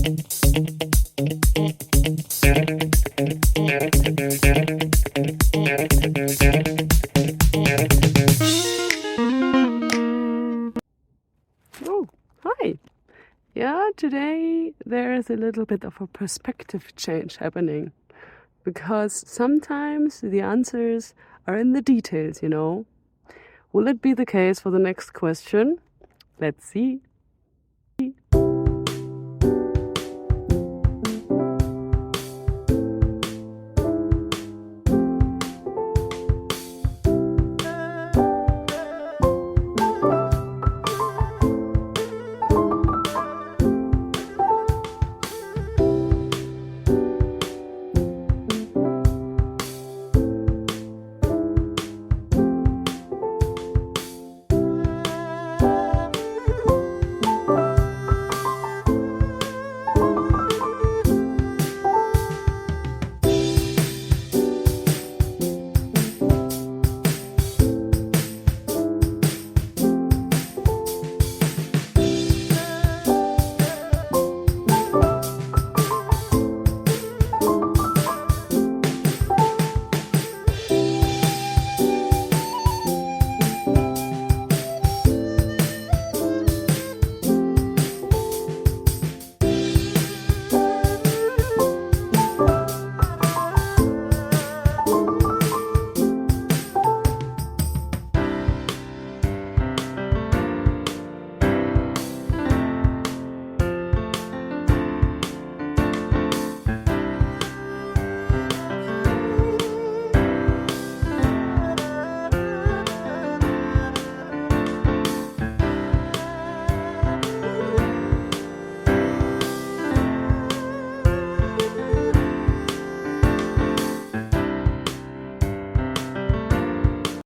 Oh, hi. Yeah, today there is a little bit of a perspective change happening because sometimes the answers are in the details, you know. Will it be the case for the next question? Let's see.